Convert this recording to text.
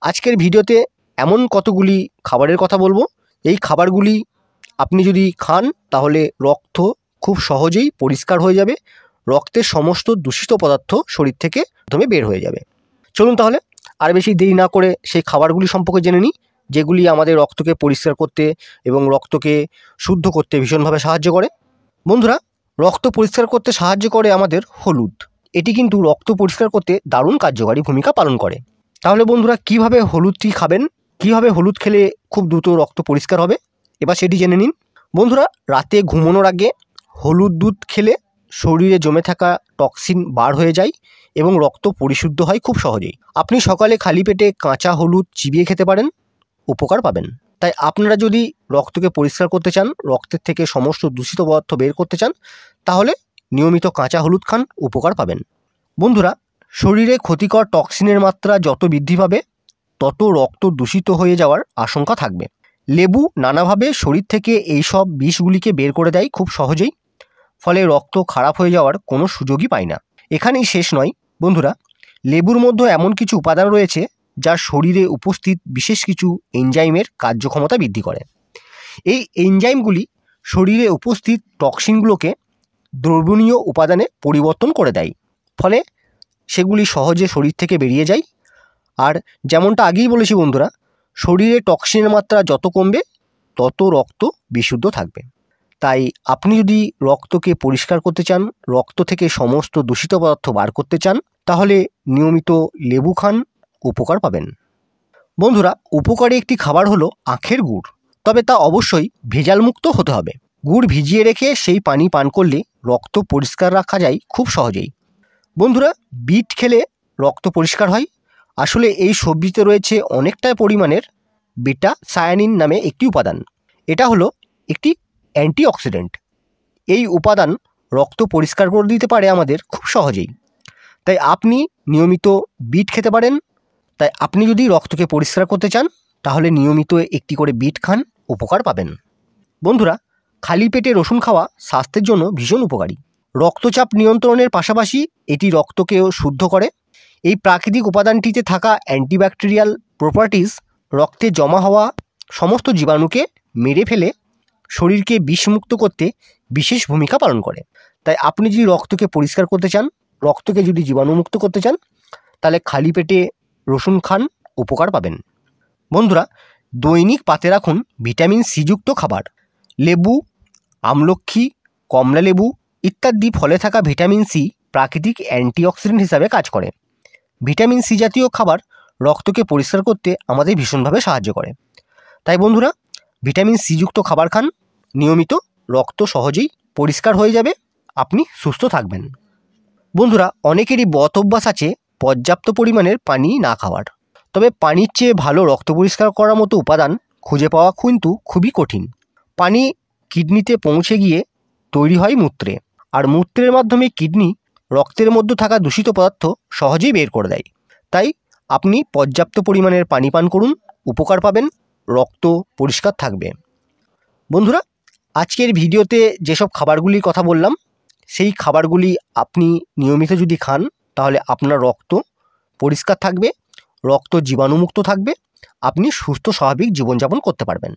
আজকের ভিডিওতে এমন কতগুলি খাবারের কথা বলবো, এই খাবারগুলি আপনি যদি খান তাহলে রক্ত খুব সহজেই পরিষ্কার হয়ে যাবে, রক্তের সমস্ত দূষিত পদার্থ শরীর থেকে প্রথমে বের হয়ে যাবে। চলুন তাহলে আর বেশি দেরি না করে সেই খাবারগুলি সম্পর্কে জেনে নিই, যেগুলি আমাদের রক্তকে পরিষ্কার করতে এবং রক্তকে শুদ্ধ করতে ভীষণভাবে সাহায্য করে। বন্ধুরা, রক্ত পরিষ্কার করতে সাহায্য করে আমাদের হলুদ। এটি কিন্তু রক্ত পরিষ্কার করতে দারুণ কার্যকারী ভূমিকা পালন করে। তাহলে বন্ধুরা, কিভাবে হলুদটি খাবেন, কিভাবে হলুদ খেলে খুব দ্রুত রক্ত পরিষ্কার হবে, এবার সেটি জেনে নিন। বন্ধুরা, রাতে ঘুমানোর আগে হলুদ দুধ খেলে শরীরে জমে থাকা টক্সিন বার হয়ে যায় এবং রক্ত পরিশুদ্ধ হয় খুব সহজেই। আপনি সকালে খালি পেটে কাঁচা হলুদ চিবিয়ে খেতে পারেন, উপকার পাবেন। তাই আপনারা যদি রক্তকে পরিষ্কার করতে চান, রক্তের থেকে সমস্ত দূষিত পদার্থ বের করতে চান, তাহলে নিয়মিত কাঁচা হলুদ খান, উপকার পাবেন। বন্ধুরা, শরীরে ক্ষতিকর টক্সিনের মাত্রা যত বৃদ্ধি পাবে তত রক্ত দূষিত হয়ে যাওয়ার আশঙ্কা থাকবে। লেবু নানাভাবে শরীর থেকে এইসব বিষগুলিকে বের করে দেয় খুব সহজেই, ফলে রক্ত খারাপ হয়ে যাওয়ার কোনো সুযোগই পায় না। এখানেই শেষ নয় বন্ধুরা, লেবুর মধ্যে এমন কিছু উপাদান রয়েছে যা শরীরে উপস্থিত বিশেষ কিছু এনজাইমের কার্যক্ষমতা বৃদ্ধি করে। এই এনজাইমগুলি শরীরে উপস্থিত টক্সিনগুলোকে দ্রবণীয় উপাদানে পরিবর্তন করে দেয়, ফলে সেগুলি সহজে শরীর থেকে বেরিয়ে যায়। আর যেমনটা আগেই বলেছি বন্ধুরা, শরীরে টক্সিনের মাত্রা যত কমবে তত রক্ত বিশুদ্ধ থাকবে। তাই আপনি যদি রক্তকে পরিষ্কার করতে চান, রক্ত থেকে সমস্ত দূষিত পদার্থ বার করতে চান, তাহলে নিয়মিত লেবু খান, উপকার পাবেন। বন্ধুরা, উপকারী একটি খাবার হলো আখের গুড়, তবে তা অবশ্যই ভেজালমুক্ত হতে হবে। গুড় ভিজিয়ে রেখে সেই পানি পান করলে রক্ত পরিষ্কার রাখা যায় খুব সহজেই। বন্ধুরা, বিট খেলে রক্ত পরিষ্কার হয়। আসলে এই সবজিতে রয়েছে অনেকটাই পরিমাণের বেটা সায়ানিন নামে একটি উপাদান। এটা হলো একটি অ্যান্টিঅক্সিডেন্ট। এই উপাদান রক্ত পরিষ্কার করে দিতে পারে আমাদের খুব সহজেই। তাই আপনি নিয়মিত বিট খেতে পারেন। তাই আপনি যদি রক্তকে পরিষ্কার করতে চান, তাহলে নিয়মিত একটি করে বিট খান, উপকার পাবেন। বন্ধুরা, খালি পেটে রসুন খাওয়া স্বাস্থ্যের জন্য ভীষণ উপকারী। রক্তচাপ নিয়ন্ত্রণের পাশাপাশি এটি রক্তকেও শুদ্ধ করে। এই প্রাকৃতিক উপাদানটিতে থাকা অ্যান্টিব্যাকটেরিয়াল প্রপার্টিজ রক্তে জমা হওয়া সমস্ত জীবাণুকে মেরে ফেলে শরীরকে বিষমুক্ত করতে বিশেষ ভূমিকা পালন করে। তাই আপনি যদি রক্তকে পরিষ্কার করতে চান, রক্তকে যদি জীবাণুমুক্ত করতে চান, তাহলে খালি পেটে রসুন খান, উপকার পাবেন। বন্ধুরা, দৈনিক পাতে রাখুন ভিটামিন সি যুক্ত খাবার। লেবু, আমলক্ষী, কমলা লেবু ইত্যাদি ফলে থাকা ভিটামিন সি প্রাকৃতিক অ্যান্টিঅক্সিডেন্ট হিসাবে কাজ করে। ভিটামিন সি জাতীয় খাবার রক্তকে পরিষ্কার করতে আমাদের ভীষণভাবে সাহায্য করে। তাই বন্ধুরা, ভিটামিন সি যুক্ত খাবার খান, নিয়মিত রক্ত সহজেই পরিষ্কার হয়ে যাবে, আপনি সুস্থ থাকবেন। বন্ধুরা, অনেকেরই বদ অভ্যাস আছে পর্যাপ্ত পরিমাণের পানি না খাওয়ার। তবে পানির চেয়ে ভালো রক্ত পরিষ্কার করার মতো উপাদান খুঁজে পাওয়া কিন্তু খুবই কঠিন। পানি কিডনিতে পৌঁছে গিয়ে তৈরি হয় মূত্রে, আর মূত্রের মাধ্যমে কিডনি রক্তের মধ্যে থাকা দূষিত পদার্থ সহজেই বের করে দেয়। তাই আপনি পর্যাপ্ত পরিমাণের পানি পান করুন, উপকার পাবেন, রক্ত পরিষ্কার থাকবে। বন্ধুরা, আজকের ভিডিওতে যেসব খাবারগুলির কথা বললাম, সেই খাবারগুলি আপনি নিয়মিত যদি খান, তাহলে আপনার রক্ত পরিষ্কার থাকবে, রক্ত জীবাণুমুক্ত থাকবে, আপনি সুস্থ স্বাভাবিক জীবনযাপন করতে পারবেন।